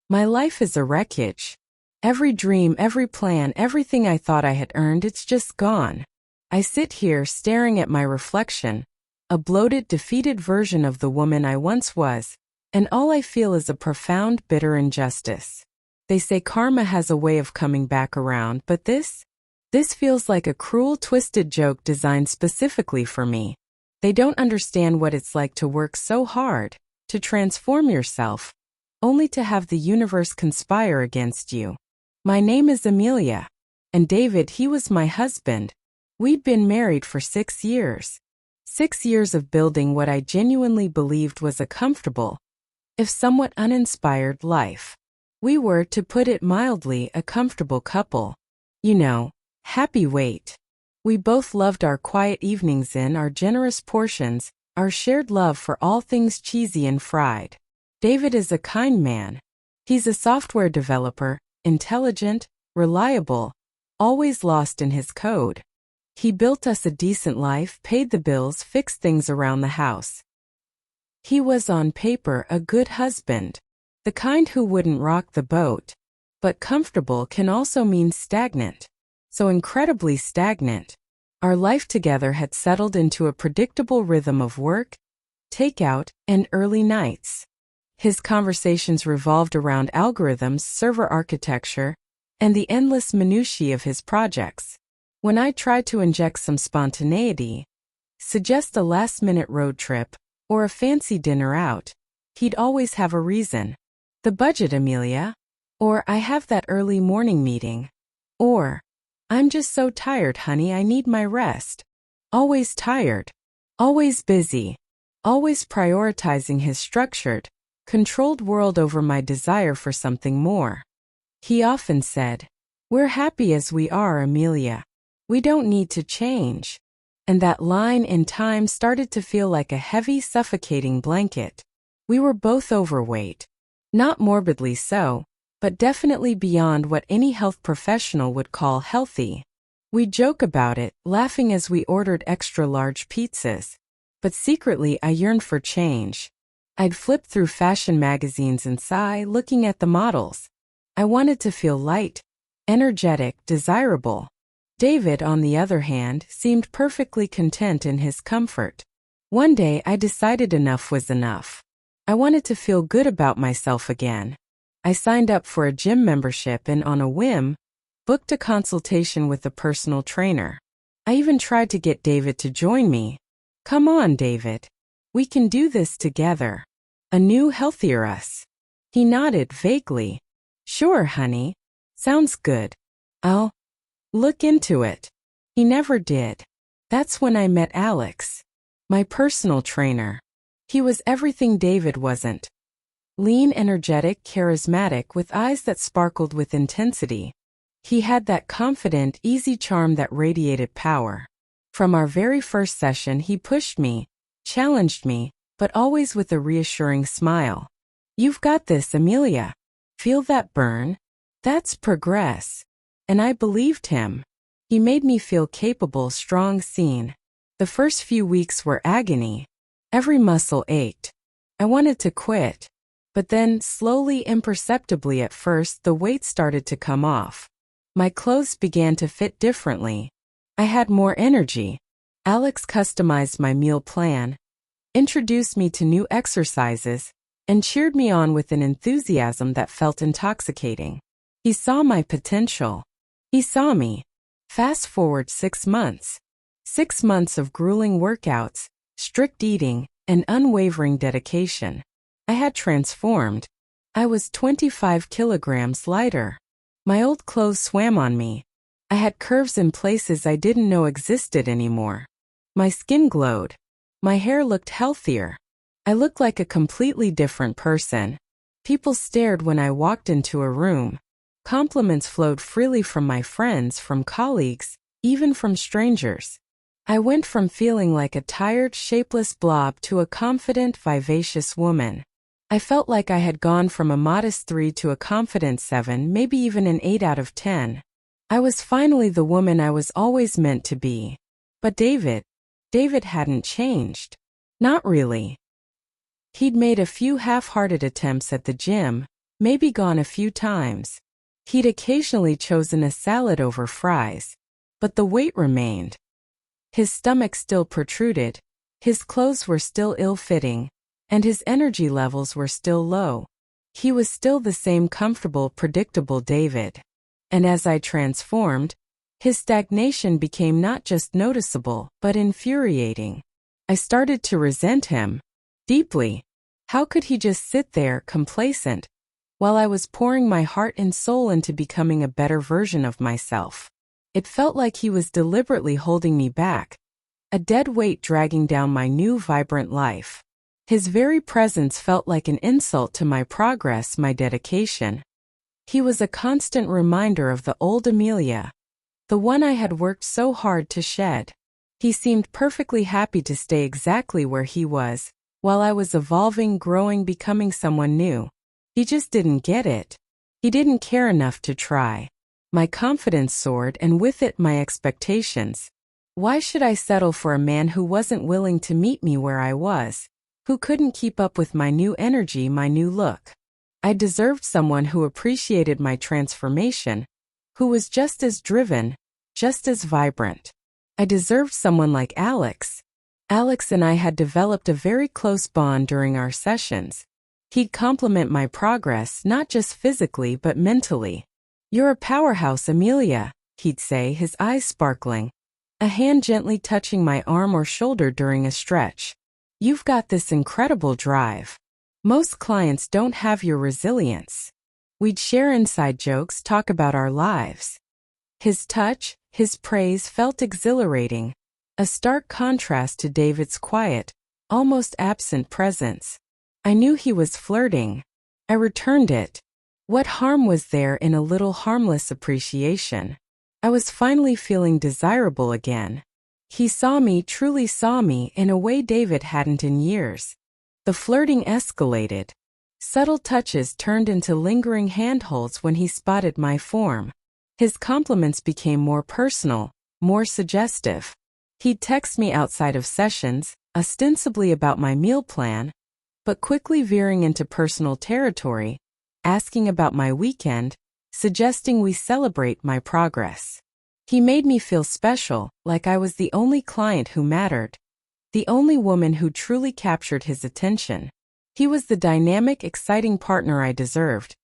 My life is a wreckage. Every dream, every plan, everything I thought I had earned, it's just gone. I sit here staring at my reflection, a bloated, defeated version of the woman I once was, and all I feel is a profound, bitter injustice. They say karma has a way of coming back around, but this feels like a cruel, twisted joke designed specifically for me. They don't understand what it's like to work so hard, to transform yourself, only to have the universe conspire against you. My name is Amelia, and David, he was my husband. We'd been married for 6 years. 6 years of building what I genuinely believed was a comfortable, if somewhat uninspired, life. We were, to put it mildly, a comfortable couple. You know, happy weight. We both loved our quiet evenings in, our generous portions, our shared love for all things cheesy and fried. David is a kind man. He's a software developer, intelligent, reliable, always lost in his code. He built us a decent life, paid the bills, fixed things around the house. He was on paper a good husband, the kind who wouldn't rock the boat. But comfortable can also mean stagnant. So incredibly stagnant. Our life together had settled into a predictable rhythm of work, takeout, and early nights. His conversations revolved around algorithms, server architecture, and the endless minutiae of his projects. When I tried to inject some spontaneity, suggest a last-minute road trip, or a fancy dinner out, he'd always have a reason. The budget, Amelia. Or I have that early morning meeting. Or I'm just so tired, honey, I need my rest. Always tired. Always busy. Always prioritizing his structured, controlled world over my desire for something more. He often said, "We're happy as we are, Amelia. We don't need to change." And that line in time started to feel like a heavy, suffocating blanket. We were both overweight. Not morbidly so, but definitely beyond what any health professional would call healthy. We joke about it, laughing as we ordered extra-large pizzas. But secretly I yearned for change. I'd flip through fashion magazines and sigh, looking at the models. I wanted to feel light, energetic, desirable. David, on the other hand, seemed perfectly content in his comfort. One day I decided enough was enough. I wanted to feel good about myself again. I signed up for a gym membership and, on a whim, booked a consultation with a personal trainer. I even tried to get David to join me. "Come on, David. We can do this together. A new, healthier us." He nodded vaguely. "Sure, honey. Sounds good. I'll look into it." He never did. That's when I met Alex, my personal trainer. He was everything David wasn't. Lean, energetic, charismatic, with eyes that sparkled with intensity. He had that confident, easy charm that radiated power. From our very first session, he pushed me, challenged me, but always with a reassuring smile. "You've got this, Amelia. Feel that burn? That's progress." And I believed him. He made me feel capable, strong, seen. The first few weeks were agony. Every muscle ached. I wanted to quit. But then, slowly, imperceptibly at first, the weight started to come off. My clothes began to fit differently. I had more energy. Alex customized my meal plan, introduced me to new exercises, and cheered me on with an enthusiasm that felt intoxicating. He saw my potential. He saw me. Fast forward 6 months. 6 months of grueling workouts, strict eating, and unwavering dedication. I had transformed. I was 25 kilograms lighter. My old clothes swam on me. I had curves in places I didn't know existed anymore. My skin glowed. My hair looked healthier. I looked like a completely different person. People stared when I walked into a room. Compliments flowed freely from my friends, from colleagues, even from strangers. I went from feeling like a tired, shapeless blob to a confident, vivacious woman. I felt like I had gone from a modest 3 to a confident 7, maybe even an 8 out of 10. I was finally the woman I was always meant to be. But David hadn't changed. Not really. He'd made a few half-hearted attempts at the gym, maybe gone a few times. He'd occasionally chosen a salad over fries. But the weight remained. His stomach still protruded, his clothes were still ill-fitting, and his energy levels were still low. He was still the same comfortable, predictable David. And as I transformed, his stagnation became not just noticeable, but infuriating. I started to resent him. Deeply. How could he just sit there, complacent, while I was pouring my heart and soul into becoming a better version of myself? It felt like he was deliberately holding me back, a dead weight dragging down my new, vibrant life. His very presence felt like an insult to my progress, my dedication. He was a constant reminder of the old Amelia, the one I had worked so hard to shed. He seemed perfectly happy to stay exactly where he was, while I was evolving, growing, becoming someone new. He just didn't get it. He didn't care enough to try. My confidence soared, and with it my expectations. Why should I settle for a man who wasn't willing to meet me where I was, who couldn't keep up with my new energy, my new look? I deserved someone who appreciated my transformation, who was just as driven, just as vibrant. I deserved someone like Alex. Alex and I had developed a very close bond during our sessions. He'd compliment my progress, not just physically but mentally. "You're a powerhouse, Amelia," he'd say, his eyes sparkling, a hand gently touching my arm or shoulder during a stretch. "You've got this incredible drive. Most clients don't have your resilience." We'd share inside jokes, talk about our lives. His touch, his praise felt exhilarating, a stark contrast to David's quiet, almost absent presence. I knew he was flirting. I returned it. What harm was there in a little harmless appreciation? I was finally feeling desirable again. He saw me, truly saw me, in a way David hadn't in years. The flirting escalated. Subtle touches turned into lingering handholds when he spotted my form. His compliments became more personal, more suggestive. He'd text me outside of sessions, ostensibly about my meal plan, but quickly veering into personal territory, asking about my weekend, suggesting we celebrate my progress. He made me feel special, like I was the only client who mattered, the only woman who truly captured his attention. He was the dynamic, exciting partner I deserved,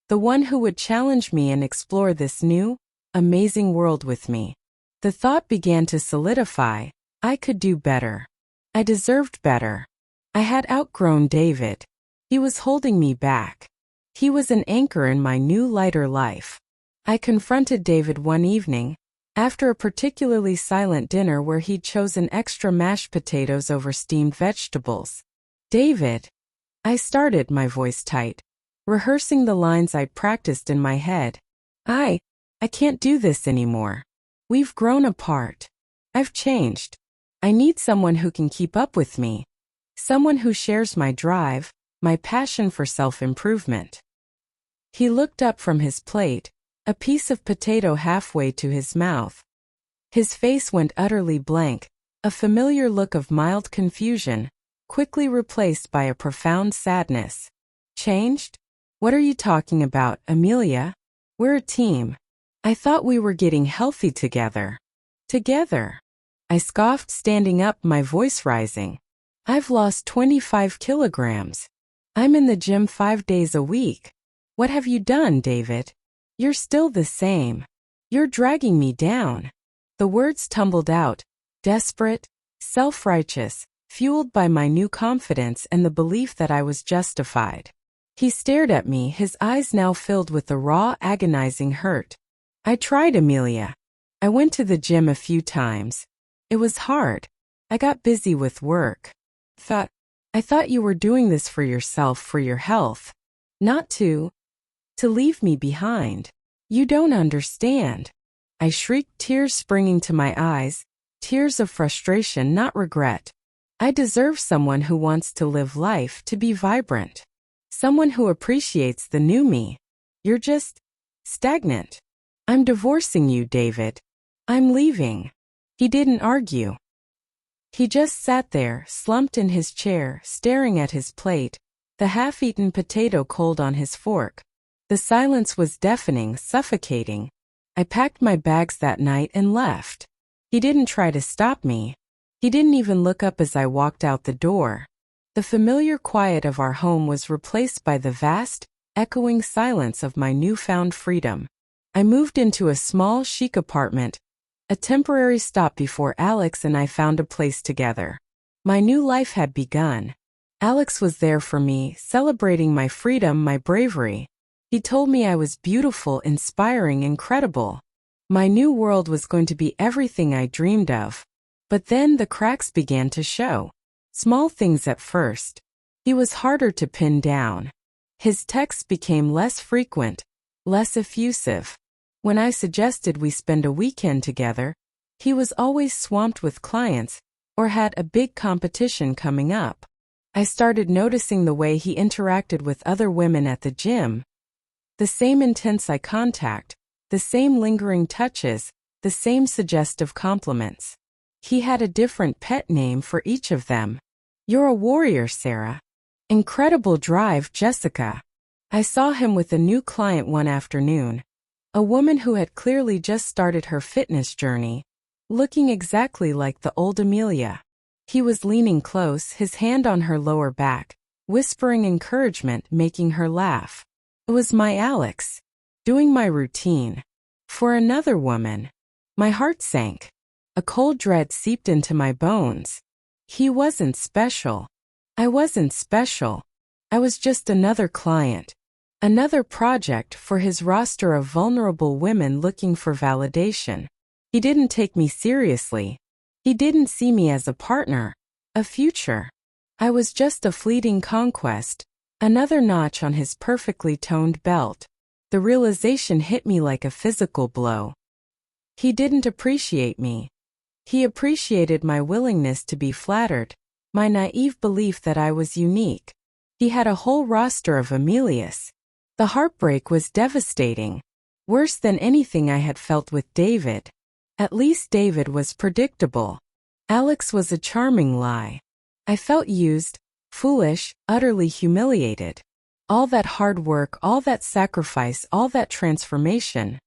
the one who would challenge me and explore this new, amazing world with me. The thought began to solidify. I could do better. I deserved better. I had outgrown David. He was holding me back. He was an anchor in my new, lighter life. I confronted David one evening, after a particularly silent dinner where he'd chosen extra mashed potatoes over steamed vegetables. "David," I started, my voice tight, rehearsing the lines I'd practiced in my head. I can't do this anymore. We've grown apart. I've changed. I need someone who can keep up with me. Someone who shares my drive, my passion for self-improvement." He looked up from his plate, a piece of potato halfway to his mouth. His face went utterly blank, a familiar look of mild confusion, quickly replaced by a profound sadness. "Changed? What are you talking about, Amelia? We're a team. I thought we were getting healthy together." "Together?" I scoffed, standing up, my voice rising. "I've lost 25 kilograms. I'm in the gym 5 days a week. What have you done, David? You're still the same. You're dragging me down." The words tumbled out, desperate, self-righteous, fueled by my new confidence and the belief that I was justified. He stared at me, his eyes now filled with the raw, agonizing hurt. "I tried, Amelia. I went to the gym a few times. It was hard. I got busy with work. I thought you were doing this for yourself, for your health. Not to leave me behind. You don't understand." I shrieked, tears springing to my eyes, tears of frustration, not regret. I deserve someone who wants to live life, to be vibrant. Someone who appreciates the new me. "You're just stagnant. I'm divorcing you, David. I'm leaving." He didn't argue. He just sat there, slumped in his chair, staring at his plate, the half-eaten potato cold on his fork, The silence was deafening, suffocating. I packed my bags that night and left. He didn't try to stop me. He didn't even look up as I walked out the door. The familiar quiet of our home was replaced by the vast, echoing silence of my newfound freedom. I moved into a small, chic apartment, a temporary stop before Alex and I found a place together. My new life had begun. Alex was there for me, celebrating my freedom, my bravery. He told me I was beautiful, inspiring, incredible. My new world was going to be everything I dreamed of. But then the cracks began to show. Small things at first. He was harder to pin down. His texts became less frequent, less effusive. When I suggested we spend a weekend together, he was always swamped with clients or had a big competition coming up. I started noticing the way he interacted with other women at the gym. The same intense eye contact, the same lingering touches, the same suggestive compliments. He had a different pet name for each of them. "You're a warrior, Sarah." "Incredible drive, Jessica." I saw him with a new client one afternoon, a woman who had clearly just started her fitness journey, looking exactly like the old Amelia. He was leaning close, his hand on her lower back, whispering encouragement, making her laugh. It was my Alex, doing my routine. For another woman. My heart sank. A cold dread seeped into my bones. He wasn't special. I wasn't special. I was just another client. Another project for his roster of vulnerable women looking for validation. He didn't take me seriously. He didn't see me as a partner, a future. I was just a fleeting conquest, another notch on his perfectly toned belt. The realization hit me like a physical blow. He didn't appreciate me. He appreciated my willingness to be flattered, my naive belief that I was unique. He had a whole roster of Amelias. The heartbreak was devastating, worse than anything I had felt with David. At least David was predictable. Alex was a charming lie. I felt used, foolish, utterly humiliated. All that hard work, all that sacrifice, all that transformation.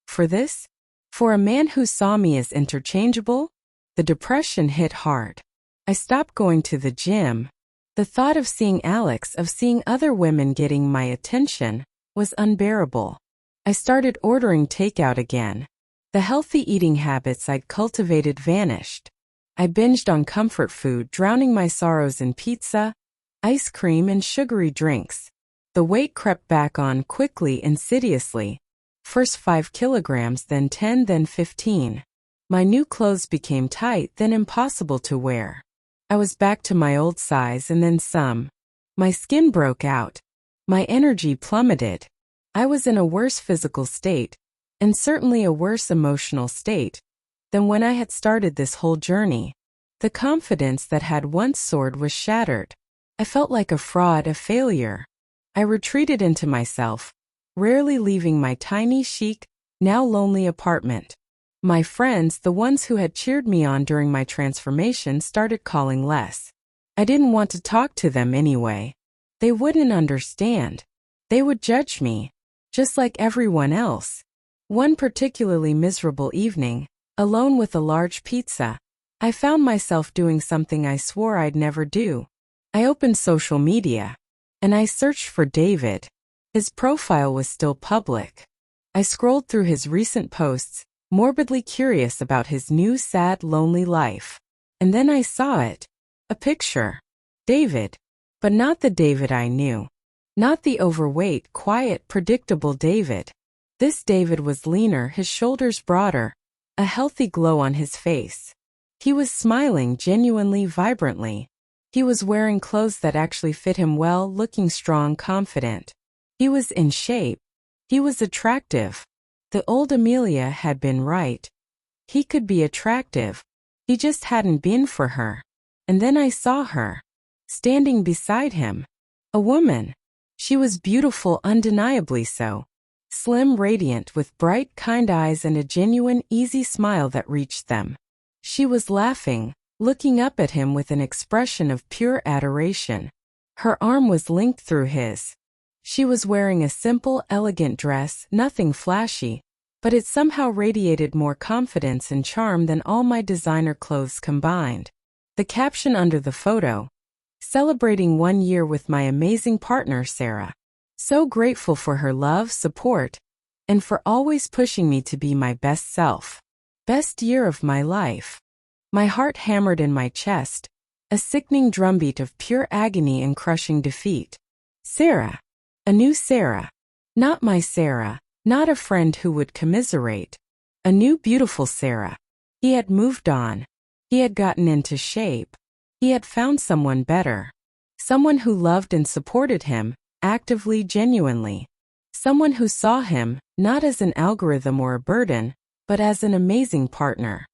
For this? For a man who saw me as interchangeable? The depression hit hard. I stopped going to the gym. The thought of seeing Alex, of seeing other women getting my attention, was unbearable. I started ordering takeout again. The healthy eating habits I'd cultivated vanished. I binged on comfort food, drowning my sorrows in pizza, ice cream, and sugary drinks. The weight crept back on quickly, insidiously. First 5 kilograms, then 10, then 15. My new clothes became tight, then impossible to wear. I was back to my old size and then some. My skin broke out. My energy plummeted. I was in a worse physical state, and certainly a worse emotional state, than when I had started this whole journey. The confidence that had once soared was shattered. I felt like a fraud, a failure. I retreated into myself, rarely leaving my tiny, chic, now lonely apartment. My friends, the ones who had cheered me on during my transformation, started calling less. I didn't want to talk to them anyway. They wouldn't understand. They would judge me, just like everyone else. One particularly miserable evening, alone with a large pizza, I found myself doing something I swore I'd never do. I opened social media, and I searched for David. His profile was still public. I scrolled through his recent posts, morbidly curious about his new sad, lonely life. And then I saw it. A picture. David. But not the David I knew. Not the overweight, quiet, predictable David. This David was leaner, his shoulders broader, a healthy glow on his face. He was smiling genuinely, vibrantly. He was wearing clothes that actually fit him well, looking strong, confident. He was in shape. He was attractive. The old Amelia had been right. He could be attractive. He just hadn't been for her. And then I saw her, standing beside him. A woman. She was beautiful, undeniably so. Slim, radiant, with bright, kind eyes and a genuine, easy smile that reached them. She was laughing, looking up at him with an expression of pure adoration. Her arm was linked through his. She was wearing a simple, elegant dress, nothing flashy, but it somehow radiated more confidence and charm than all my designer clothes combined. The caption under the photo: celebrating 1 year with my amazing partner Sarah. So grateful for her love, support, and for always pushing me to be my best self. Best year of my life. My heart hammered in my chest, a sickening drumbeat of pure agony and crushing defeat. Sarah. A new Sarah. Not my Sarah, not a friend who would commiserate. A new beautiful Sarah. He had moved on. He had gotten into shape. He had found someone better. Someone who loved and supported him, actively, genuinely. Someone who saw him, not as an algorithm or a burden, but as an amazing partner.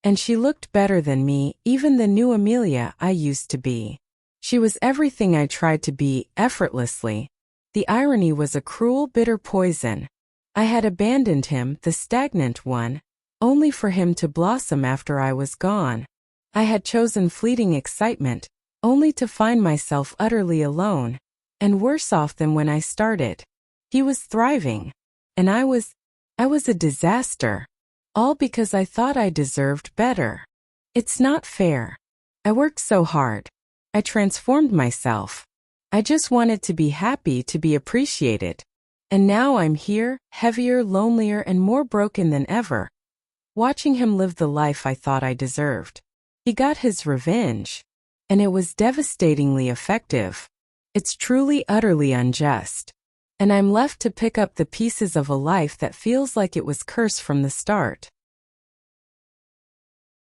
And she looked better than me, even the new Amelia I used to be. She was everything I tried to be, effortlessly. The irony was a cruel, bitter poison. I had abandoned him, the stagnant one, only for him to blossom after I was gone. I had chosen fleeting excitement, only to find myself utterly alone, and worse off than when I started. He was thriving, and I was a disaster. All because I thought I deserved better. It's not fair. I worked so hard. I transformed myself. I just wanted to be happy, to be appreciated. And now I'm here, heavier, lonelier, and more broken than ever, watching him live the life I thought I deserved. He got his revenge, and it was devastatingly effective. It's truly, utterly unjust. And I'm left to pick up the pieces of a life that feels like it was cursed from the start.